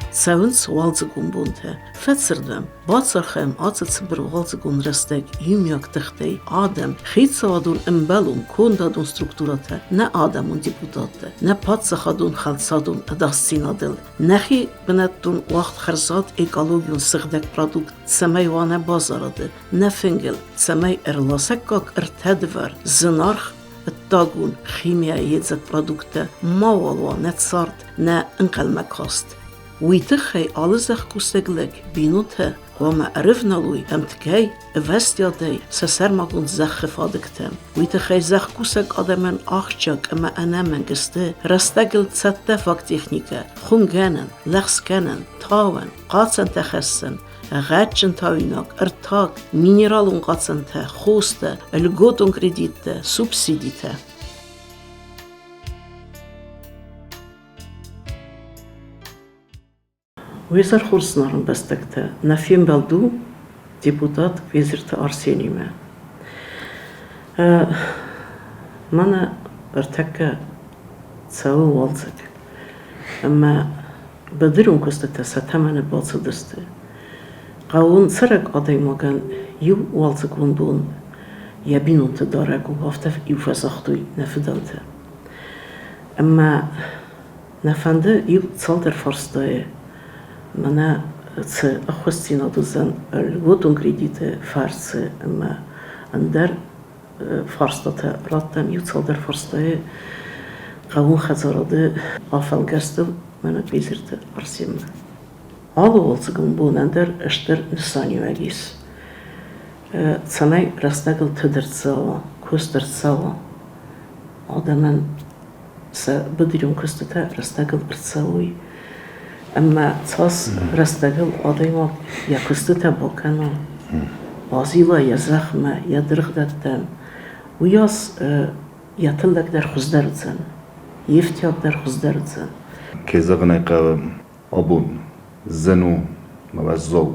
Ցավնց ուալձգուն բունթը ֆեցրդեմ բացրխեմ ածծբր ուալձգուն ռստեկ յումյակ տխտեի ադեմ խիցադուն ըմբալուն կոնդադուն ստրուկտուրատը նա ադամուն դիպուտատը նա բացախադուն խալցադուն դասցինադել նախի բնատուն ուախտ խրզատ էկոլոգիուն սղդակ պրոդուկտ ցմայվանա բազարադը նա ֆենգել ցմայ էրլասակակ ըրթադվար զնարխ الطاقون خيميائية ذات برودكتا موالوا نتصارت نا انقلمكاست ويتخي آلزخ كوستقلق بينوتها وما عرفنا لوي همتكي فاستيادي سسرماقون زخ فادكتم ويتخي زخ كوستق آدمان آخشاك اما انا منقسته رستقل تستفاق تخنيكا خونغانن لخسكانن تاوان قاتسن تخسن غاتشن تاويناك ارتاق مينيرالون قاتسن تا خوسته الگوتون كريديته سوبسيديته ويزر خورسنارن بستكتا نفيم بلدو ديبوتات وزيرت أرسينيما مانا ارتكا تساوي والزك أما بدرون كستتا ستمن بالصدست قاون سرق أدي مغان يو والزك وندون يبينون تدارك وهفتف يفسختوي نفدلتا أما نفند يو تصالدر فرستاي منا ت أخوستينا دوزن الوتون كريديت فارس أما أندر فارستة راتم يتصدر فرستة قوون خزارده أفعال جستو منا بيزرت أرسيم هذا والسجون بون أندر أشتر نساني وعيس تسمع رستقل تدرت سوا كوستر سوا هذا من سبديون كوستة رستقل برتسوي أما تصاص رستقل آدم يكستة بكنا بازيلا يزخمة يدرخدتن وياس يطلق در خزدرتن يفتياب در خزدرتن كيزغنا قا أبون زنو موزو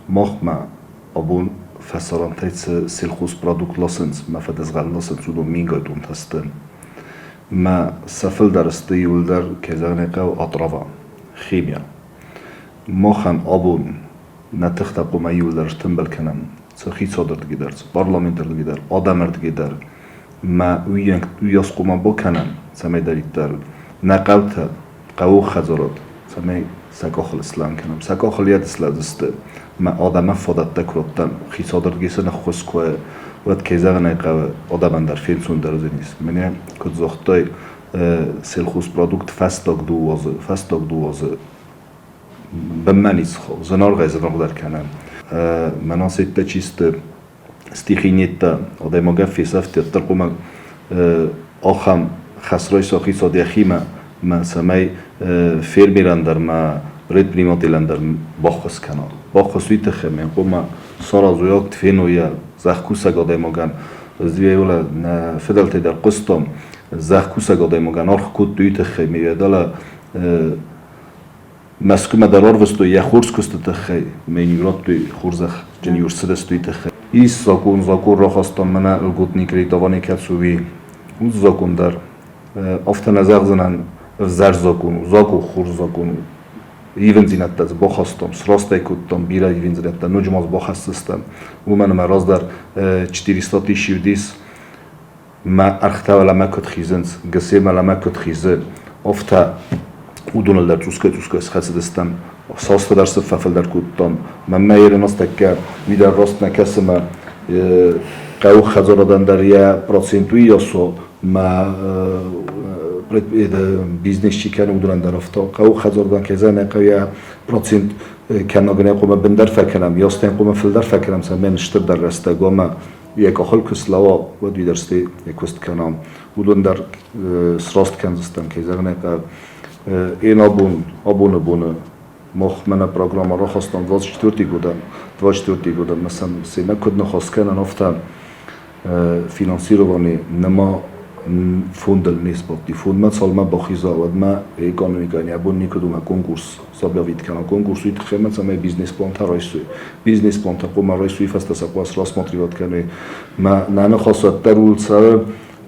مخما أبون فسران تيتس سيلخوس برودوكت لاسنس ما فدزغال لاسنس ودو مينغا دون تستن ما سفل درسته يولدر كيزغنا قا أطرافا خيميا مخن أبون نتخت قوم يولدر تنبل كنم سخي صادر تقدر برلمانتر تقدر آدمر تقدر ما وياس قوم بکنن سمی دریتر نقلت قو خزارات سمی سکاخل اسلام کنم سکاخلیت اسلام است ما آدم فادت تکراتن خی صادر گیسن خوش کوه وقت کیزه نقو آدم در فیل سون درزی نیست منی کد زختای سلخوس پرودوکت فستاق دوازه بمنیس خو زنار غیزنار در کنن مناسب تچیست استخینیت آدم مگفی سفتی ترقم آخام خسرای ساخی صادی خیمه ما سمی فیر میرندر ما رد پریماتی لندر باخس کنار باخس ویت خمین قوم سارا زویاک تفینویا زخکوسا گاده مگن زیه ولا فدلتی در قستم زخکوسا گاده مگن آرخ کود دویت خمی دالا مسکوم درار وستو یا خورس کست تخی مینیرات توی خورزخ جنیور سدست توی تخی ایس زاکون را خواستم من الگوت نیکری دوانی کتسوی اون زاکون در افتن ازاق زنن زر زاکو خور زاکون ایون زینت دست با خواستم سراسته کتم بیره ایون زینت دست نجماز با خستستم و من راز در 400 شیودیس ما ارخته ولا ما کت خیزنز گسیم ولا ما کت خیزه افته ودون در توسکه خاص دستم ساست در صففل در کتم من میره نستکر ویدر راست نکسم قو خزاردن در یه پروسنتوی یاسو ما بیزنس چی کنه ودون در افتا قو خزاردن که زن قوی پروسنت کنه گناه قوم بندر فکرم یاستن قوم فلدر فکرم سمن شتر در رسته گام یک آخر کسلوا ود ویدرسته یکوست کنم ودون در سراست کنزستم که زن این آبون مخ من برنامه را خواستم 24 بودم مثلا سینا کد نخواست کنن افتم فینانسیروانی نما فوندل نیست با دی فوند من سالما با خیزا و ما اکونومیکانی ابون نیکدوم کنکورس سابیاوید کنم کنکورس ویت خیمت سمی بیزنس پلان ترایسوی بیزنس پلان تا قوم رایسوی فست سقواس راست مطریات کنه ما نه خواست درول سر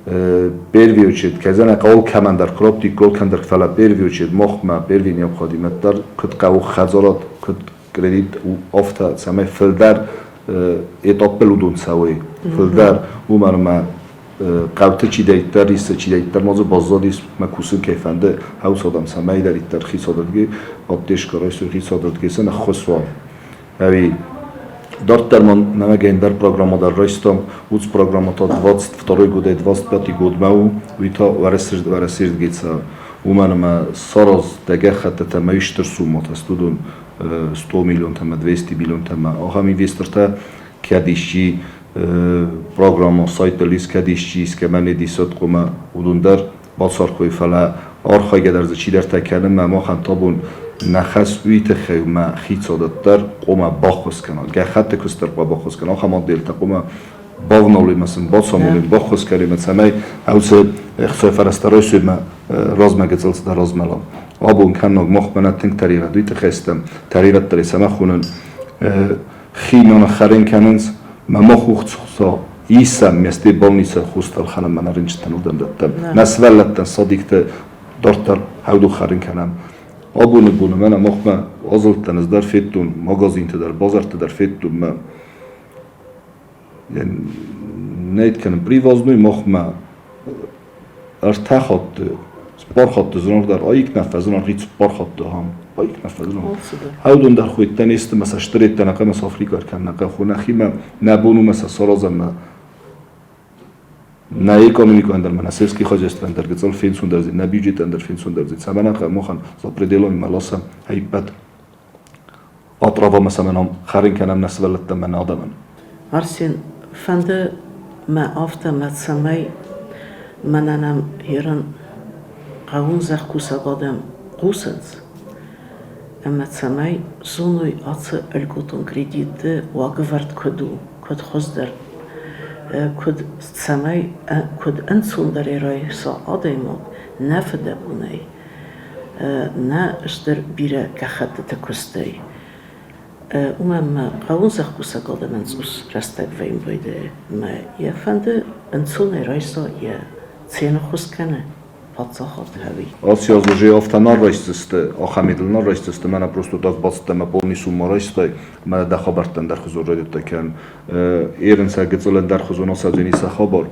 первый очередь казана قول камандар кропти гол кандер фала первый очередь мохма первый необходимоттар куд قاو خزارات куд кредит офта самай филдар этаппел удун савой филдар умарма قاوت چی دیتر ریست چی دیتر موضوع بازاریست مکوسن کیفنده هاوس آدم سمایی در ایتر خی سادگی آتش کارای سرخی سادگی سن خسوان همی دارت در من نمگین در پروگرام در رایستم وز پروگرام تا 22 года 25 год ماو ویتا ورسیرد گیتسا ومنم ساراز دگه خط تمایشتر سومات استودون 100 میلیون تما 200 میلیون تما آخه می ویسترتا کدیشی программа сайта лискадишчис ке мен дисот қума удундар басар қой фала архайга дар зачи дар таканы ма хантабун нахас уит хема хицодаттар қума бахос кана гахат кустар бахос кана хама делта қума бавноли масн басамоли бахос карима самай аусе ихсой фарастарой сума размага цалс дар размала абун каног мохмана тинг тарига дуит хестам таригат тари сама хунун хинон харин кананс ما خوخصا ایسا میستی بالنیسا خوستال خانم من رنجتن ودم دادم نسولتن صدیقت دارتر هودو خارن کنم آبونه بونه من مخما آزلتن از در فیتون مغازین در بازار در فیتون ما یعنی نید کنم پریوازنوی مخما ارتاخات سپارخات زنار در آیک نفذن آنخیت سپارخات هم آیک نفذن هودون در خویت تنیست مثلا اشتریت تنقه مثلا آفریقا کن نقه خونخی ما نبونو مثلا سرازم ما نه اکونومیکو اندر من سیسکی خواجست اندر گذال فینسون درزی نه بیوجیت اندر فینسون درزی سمناقه مخان زپردیلوی ملاسم هیپت آطرافا مثلا منام خارین کنم نسولتم من آدمن Arsen fande ما آفته متسمی منم هیرن قاون زخ کوسا قادم قوسنز اما تسمی زونوی آتس الگوتون کردیده واقعورد کدو کد خزدر کد تسمی کد انسون در ایرای سا آدایمون نفده بونی نه اشتر بیره کخد تکستی ما قاون زخ کوسا قادم انسوس رستگ ویم بایده ما یه فنده انسون ایرای سا یه цена хускане подсохот хави. Asi azlože автонар райстысты, ахамидылнар райстысты, мана просто так бацтама полный сумма райстай, мана да хабартан дар хузур радиота кан, эрен сагецелен дар хузуна сазени са хабар,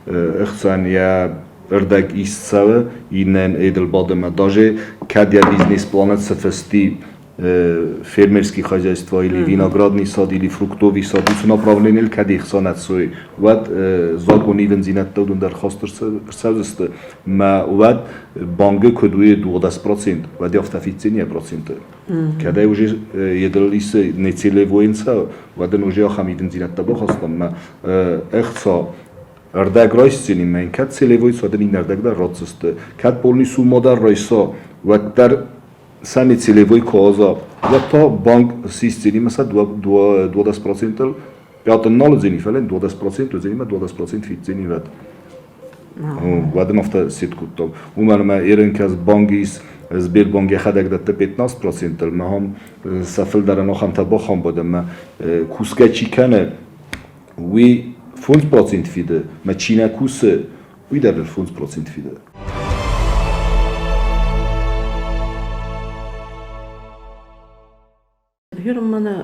ихсан я эрдаг истсаве, инен эдел бадема, даже кадя бизнес планет сефести фермерские хозяйства или виноградный сад или фруктовый сад jsou направлены к ихсанат сой вот законы вензинат тудун дар хостер сазст ма вот банки кодуе 20% вот офтафицения проценты когда уже едлис нецелевоинца вот уже хами вензинат табо хостам ма ихса эрдаг райсцини мен кат целевой сад ин эрдаг дар роцст кат полный сумма дар райса вот дар сани целевой коза я то банк системи مثلا 20% پیات نال زنی فعلا 20% زنی ما 20% فیت زنی ود و بعد نفت سیت کتاب و ما ایران که از بانکیس از بیل بانکی خدک داده 15% ما هم سفل در نخم تبا خام بودم ما کوسکه چی کنه وی 5% فیده ما چینه کوسه وی در 5% فیده Hierom mana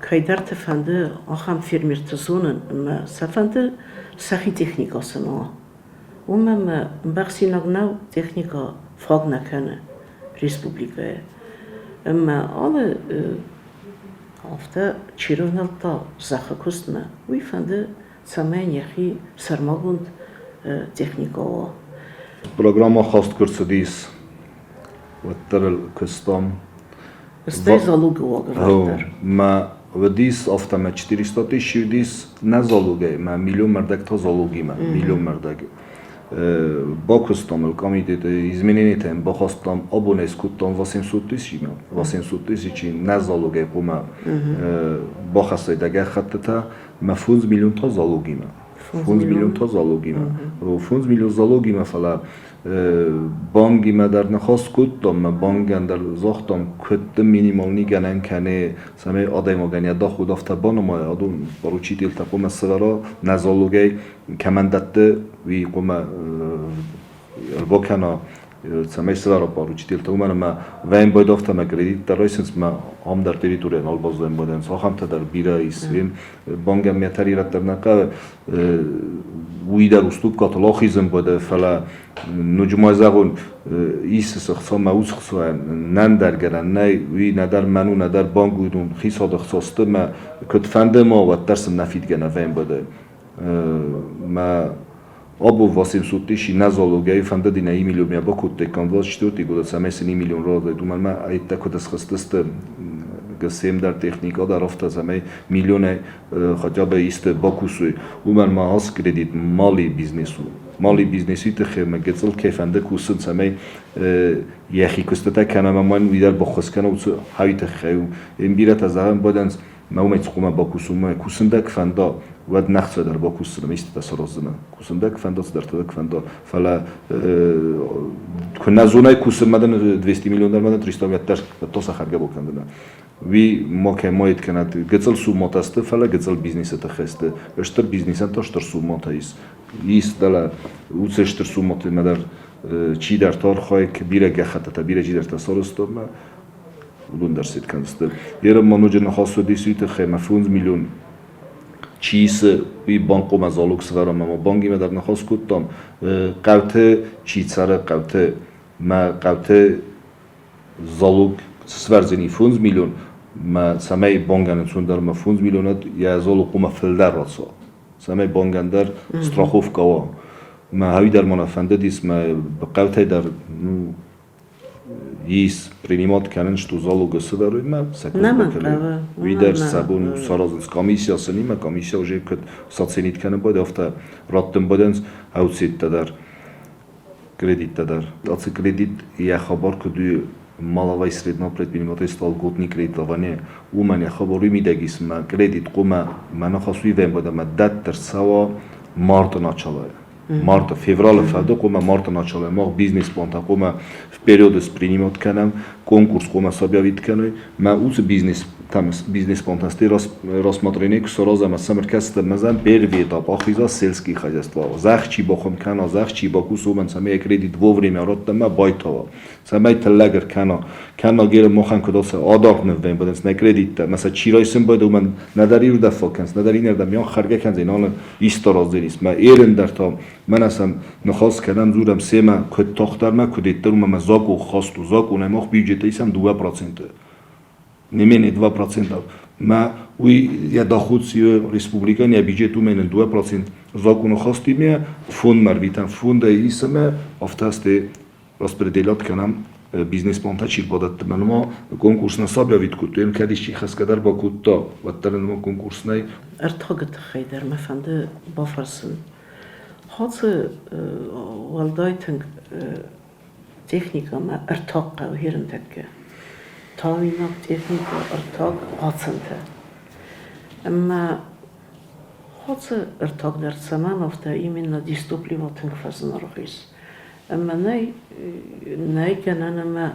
kaydar tefende aham firmir tezonen ma safende sachi technika sena. Ma baxi nagnau technika fragna kenne Respublika. Ma alle afta chirovnalta zacha kustna. Wi fende samen yahi sarmagund technika. Программа хост курсадис وتر кустам Стай залуги уагавартар. Ма вдис автома 400 тысяч вдис на залуги, ма миллион мардак то залуги ма миллион мардак. Бакустам комитет изменение тем бахастам абонес кутам 800 тысяч ма 800 тысяч на залуги пума бахастай дага хаттата ма 5 миллион то залуги ма 5 миллион то залуги ма 5 миллион залуги ма фала بانگی ما در نخواست کدام ما بانگ اندر زاختم کد مینیمالی گنن کنه سمی آدم مگنی دا خود افت بانم آدم باروچی دیل تقوم سوارا نزالوگی کمندت وی قوم البوکنا سمای سرا پارو چیتیل تو من ما وین باید افته ما کردید در رئیسنس ما هم در تریتوری نال بازدم بودن ساخم تا در بیرا ایسیم بانگ میتری را در نکه وی در اسلوب کاتلاخیزم بوده فلا نجوم زغون ایس سخصا موز خصوصا نن در گرن نه وی ندر منو ندر بانگ ویدون خیصاد خصاصته ما کت فنده ما و درس نفید گنه وین بوده ما Obu Vasim Sutishi nazologai fanda din 1 milyon ya bakut tekan 24 goda samesini milyon roda duman ma ayta kodas khastasta gasem dar teknika dar afta samay milyone khataba ist bakusu uman ma has kredit mali biznesi te khema getsel kefanda kusun samay yahi kustata kana man vidar bakhos kana hayta khayu imbirat azam bodans ما اومد سقوم باکوسوم کوسندک فندا ود نخت در باکوسوم است تسرازنا کوسندک فندا درتدک فندا فلا کنه زونای کوسم مدن 200 میلیون در مدن 300 متر توسا خرگه بکندنا وی ما که ماید کند گزل سومات است فلا گزل بیزنس تخسته اشتر بیزنس تاشتر سومات است دلا اوسشتر سومات مدر چی در تار خواهی که بیره گخته تا بیره چی در تسارستم ولون درسید کنسته یه منوچه نخواست دیسیت خیمه 5 میلیون چیز وی بانکو مزالوک سرم ما بانکی مدر نخواست کردم قوته چیز سر قوته ما قوته زالوک سوارزنی 5 میلیون ما سمای بانگان چون در ما 5 میلیونات یا زالوک ما فلدر راسا سمای بانگان در استراخوف کوا ما هایی در منافنده دیس ما قوته در Is принимат канен што залога се даруме, секој права. Видер сабун саразынс комисија се нима, комисија уже кад саценит канен боде офта раттын боденс аутсетте дар кредитте дар. Ацы кредит ја хабар каду малава и средна предприниматель стал годни кредитование. У мен ја хабар имидегис ма кредит кума мана хасуи вен боде ма даттер сава марта началае. Марта, феврал, феврал, кома марта начала, мог бизнес план, кома в период с принимать канам, конкурс, кома собявит каной, ма уц бизнес, там бизнес план, сте рассмотрение, к соразам, а самаркаста мазан первый этап, ахиза сельские хозяйства, захчи бахом кана, захчи баку суман, самая кредит вовремя, ротама байтова, самая телегер кана гер мохан кудаса, адак невдем, بدنس نکردید مثلا چیرایسم باید و من نداری رو دفع کنس نداری نردم یا خرگه کنز اینان ایستارازده نیست من ایرن در تا من اصلا نخواست کردم زورم سیما کد تاختر ما کدیتر و من زاکو خواست و زاکو نماخ بیوجیته ایسم 2% نمینه 2% ما وی یا داخود سیو ریسپوبلیکان یا بیوجیتو منن 2% زاکو نخواستی می فون مرویتن فون ده ایسم افتاسته распределят کنم بیزنس план تشکیل بداد من ما کنکورس نصابی کردیم که دیشی خس کدر با کوتا و ترن ما کنکورس نی ارتاقت خیدر مفنده بافرسن هات والدایتن تکنیکا ما ارتاق و هیرن تکه تاویناک تکنیکا ارتاق هاتسنته اما هات ارتاق در زمان افته ایمن دیستوپلی و تنگ فزن رخیص اما نه کنن اما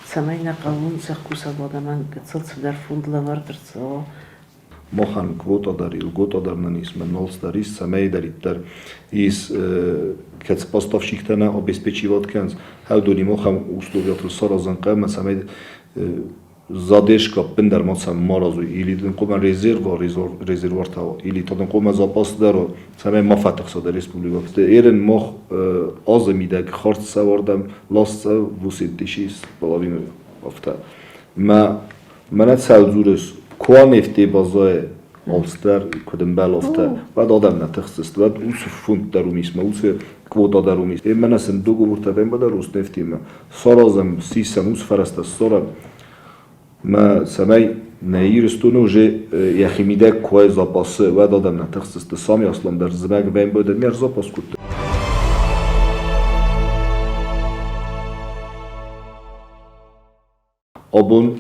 سمعنا قانون سخوسا بادمان کتسل در فوند لوردر سوا мохан квота дарил гота дарнанис мен нолс дарис самей дариттер из кец поставщиктана обеспечивать канс хавдуни мохам условият саразан кама самей задержка пендер мацам маразу или ден кома резервуар тава или таден кома запас даро самей мафатх сада республика ерен мох азмидак харт савардам ласта вусетишис половину афта منات سالزورس کوانفتی بازای آلستر کدوم بالافته بعد آدم نتخصص بعد اوس فوند دارومیس ما اوس کوتا دارومیس من اصلا دو گورتا بیم بدار روز نفتی ما سرازم سیسم اوس فرست سرم ما سمی نیرستونو جه یخی میده کوی زاپاسه بعد آدم نتخصص سامی اصلا در زمگ بیم بده میر زاپاس کرد آبون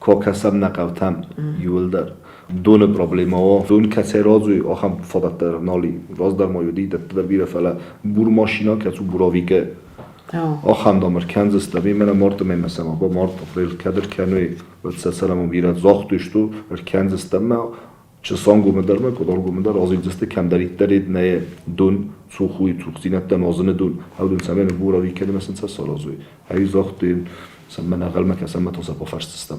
کاکسم نقوتم یولدر دون پروبلما و دون کسی رازوی آخم فادت در نالی راز در مایودی در بیره فلا بور ماشینا که تو براوی که آخم دامر کنز است بی من مارت میمسم با مارت افریل کدر کنوی و سسرمو بیرد زاختشتو کنز است ما Çısangum ederme, kodargum eder, azıcısı kem deritleri neye dün, çoğuyu, çoğu zinetten azını dün, havdun semen bu ravi kelimesini ses arazoy. Hay zahtın, semen agalmek, semen tosa bafar sistem.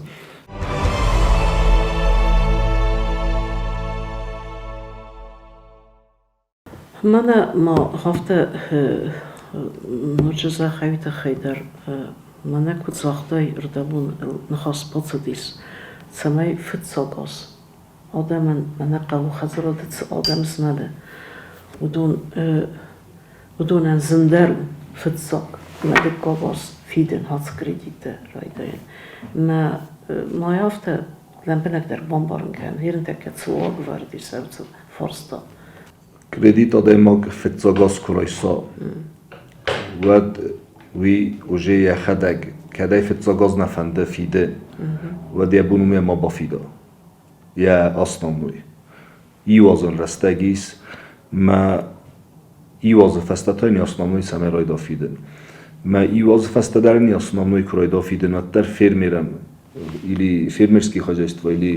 منە ما هەفتە نۆجزە خەویتە خەیدەر منە کو زاختای ردەبوون نخواست بۆچە دیس چەمەی فت ساگاز ئادەمن منە قەو خەزرە دچ ئادەمس نەدە ودونەن زندەر و فت ساگ مەدە گاواز فیدن هاچ کردیتە ڕایدەیەن ما هەفتە لەمپەنەک دەر بۆمبارن کەن هێرن تەکە چوار بڤاردی سەوچە فارستا Kredit ademag fetzagas kuraysa ود وی اوجه خدگ کدای فتزاگاز نفنده فیده و دیابونومی ما بافیده یا اصناموی ایوازن رستگیس ما ایواز فستتانی اصناموی سمه رای دافیدن ما ایواز فستدارنی اصناموی کرای دافیدن و در فرمیرم ایلی فرمرسکی خواجست و ایلی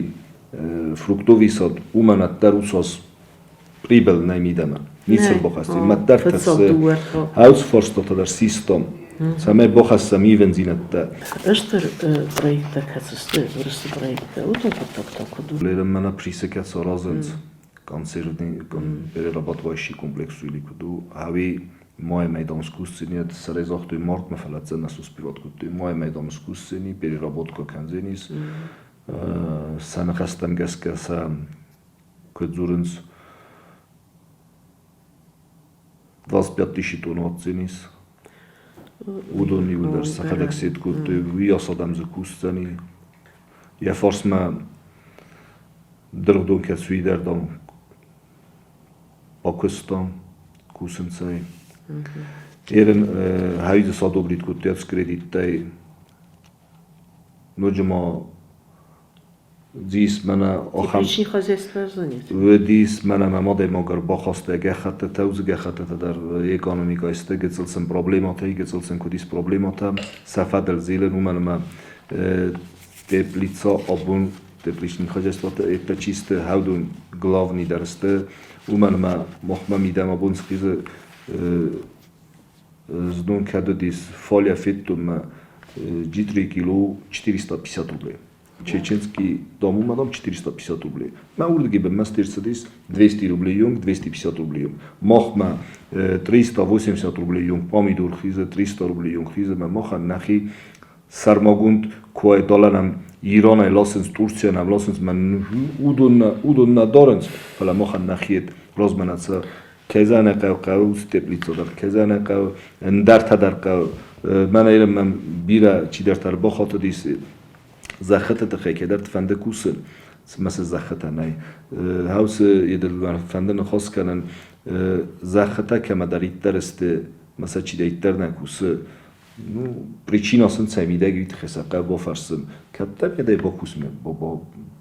فروکتووی ساد اومنت در اوساز pribel nejmideme. Nicer bohassi. Ma tertes haus forstota der sistem. Same bohassa mi venzinette. Öster projektek hetsiste, vrste projekte. Utopak. Leren mena priseket sa razens. Kancerni, kan bere rabatvajsi komplexu ili kudu. Havi moje mejdanskussini, et sare zahtu mart me feletsen nasus privat kudu. Moje mejdanskussini, bere rabotka kanzenis. Sen gestem geske sa kudzurens 25 тысяч тонн оценис. Удобни удар са хадак сет куты вия садам за кустани. Я форсма дърдон ке суидердан Pakistan кусенцай. Ерен хайде садобрит кутец кредиттай. Ноджма دیس من آخام چی خواست برزنید؟ و دیس من ماده ماگر با خواسته گخته توز گخته در اکونومیک است گذلسن پروبلماتی گذلسن کدیس پروبلماتم سفدل زیلن و من ما تپلیتسا آبون تپلیشنی خواست وقت ات چیست هودون گلاونی درسته و من ما مخم میدم آبون سخیز زدون کدو دیس فالیا فیتون جیتری کیلو 450 рублей. Чеченский дом умадам 450 рублей. Ма урдги бе мастерсадис 200 рублей юнг, 250 рублей юнг. Мохма 380 рублей юнг, помидор хиза 300 рублей юнг хиза, ма мохан нахи сармагунд кое доланам Иран ласенс Турция нам ласенс ман удон надоренс, фала мохан нахиет розманаца кезана қау степлица дар кезана қау ндарта дар қау ман айрам ман бира чи дар тар бохата дис زخته تخیک در تفنده کوسن مثل زخته نه هاوس یدل فندن خاص کنن زخته که مدارید درسته مثلا چی دایید در نکوسه نو پریچین آسان سمیده گیت خسقه با فرسم کتر یه با کوسمه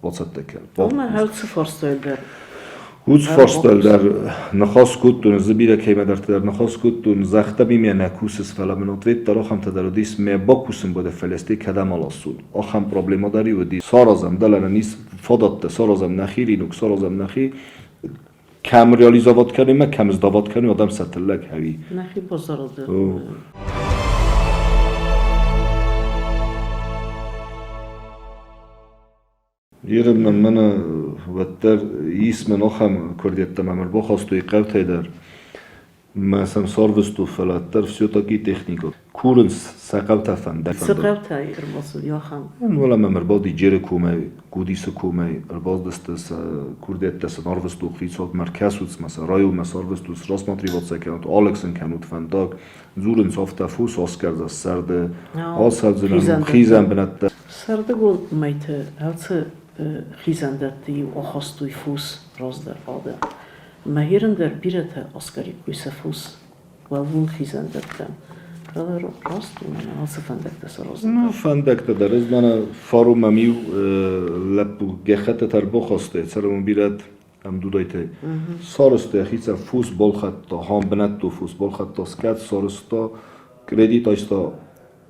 با صد تکل اما هاوس فارستایل در هوز فارستایل در نخواست کتون زبیره که مدارت در نخواست کتون زخته بیمی نکوسس فلا منوتویت در آخم تدارودیس می با کوسم بوده فلستی کدام آلاسون آخم پروبلما داری و دی سارازم دلنا نیست فدات سارازم نخیری نک سارازم نخی کم ریالیزوات کنیم ما کم ازدوات کنیم آدم ستلک هوی نخی بازارده یرم من وتر اسم نخم کردیت تمام با خواستوی قوته در مثلا سرویستو فلاتر فسیوتاکی تکنیکو کورنس سقوت فند سقوت ارباز یا خم ولا مربادی جره کومه گودیس کومه ارباز دست کردیت دست سرویستو خیصات مرکزوت مثلا رایو مسرویستو راست ماتری وات سکنت آلکسن کنوت فنداگ زورن سافت فوس اسکر از سرد آسالزن خیزن بنت سرد گل میت هات خیزندتی و خواستوی فوس راز در آده مهیرن در بیرت اسکری کویس فوس و اون خیزندتم کار راست من هاس فندک دست راز نه فندک در از من فارو ممیو لب گخت تر بخواسته سرمون بیرت هم دودایته سارسته خیز فوس بال خط هم بنت تو فوس بال خط اسکت سارستا کردیت آیستا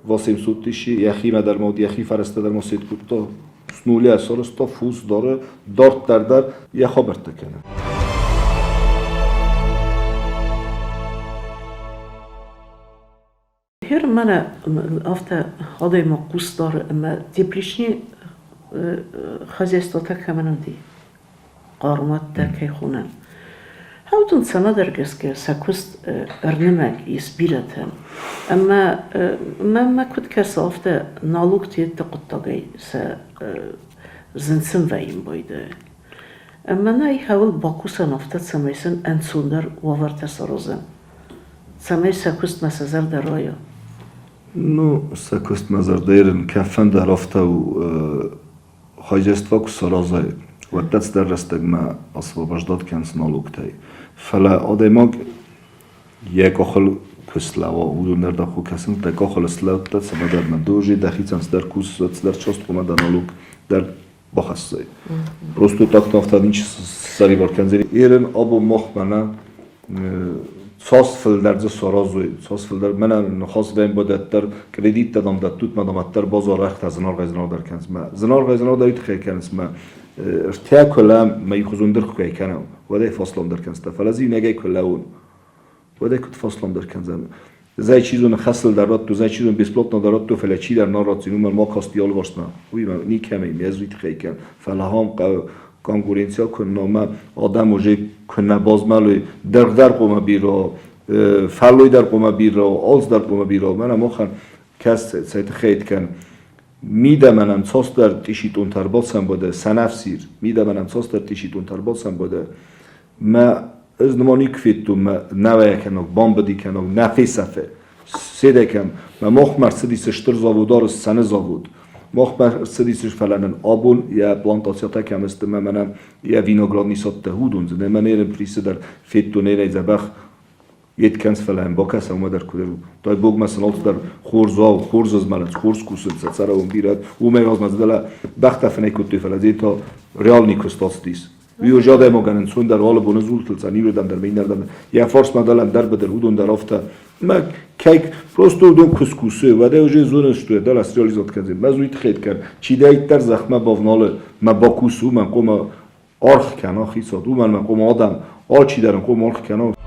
واسیم سوتیشی یخی مدر مود یخی فرسته در مسجد کوتا سنولی سارستا فوس داره دارت در یه خبر تکنه. هر من افته هدای ما قوس داره اما دیپریشنی خزیستاتا کمنم دی قارمات در که خونن. هاوتون سما درگس که سکوست ارنمک یسبیرتن اما ما کد کس افته نالوک تیت تقطعی س زنسن ویم بایده. اما نه هاول باکوسن افته سمیسن انسوندر وارد سرازن. سمی سکوست مسازر در رایا. Ну, сакост мазардерен кафан дар афта хajestva kusaraze و دست در رستگ ما освобождат کنس نالوکتای فلا آدماگ یک آخل کسلاوا و در داخل کسان تک آخل سلاوت تا سمادر ندوجی دخیتانس در کوس در چاست کم در نالوک در بخشی. Просто так нафтадин سری ورکنزی ایرن آبو مخمنه ساس در سرازوی ساس در من نخواست ویم بودت در کردیت دادم در توت مدامت در بازار رخت از زنار غزنار در کنس ما زنار غزنار دارید خیلی کنس ما ارتیا کلام می خزون در خیلی کنم و ده فاصلم در کنس تفلزی نگی کلاون و ده کت فاصلم در کنزم زای چیزون خاصل در رات تو زای چیزون بیسپلات ندارد تو فلچی در نارات زینو ما کاستیال ورسنا وی من نی کمی میزویت خیلی کن فلاهم کانکورنسیا کنم آدم وجه کنه باز مالی در قوم بیرا فلوی در قوم بیرا آلز در قوم بیرا من مخن کس سایت خیلی کن میده منم ساس در تیشیتون ترباسم بوده سنفسیر میده منم ساس در تیشیتون ترباسم بوده ما از نمانی کفیتو ما نوای کنم بام بدی کنم نفیسفه سیده کم ما مخ مرسدیس شتر زاودار سنه زاود مخ مرسدیسش فلان آبون یا پلانتاسیاتا کم است منم یا وینوگراد نیست تهودون زنه من ایرم پریسه در فیتو نیره زبخ یت کنس فلان باکس اومد در کدرو تای بوگ مثلا در خورزا و خورز از مالت خورز کوسن سر اون بیرد او میراز مزدلا بخت فنی کتی فلزی تا ریال نیکستاستیس ویو جاده مگنن سون در حال بونزول تلسانی رو در بین دادن یا فارس مدلن در بدر هودون در افته ما کیک پروستو دو کسکوسه و ده وجه زونش تو در استرالیزات کنیم مزویت خیلی کرد چی دایت در زخمه بافنال ما باکوسو من قوم آرخ کنه خیسات او من قوم آدم آچی درن قوم آرخ کنه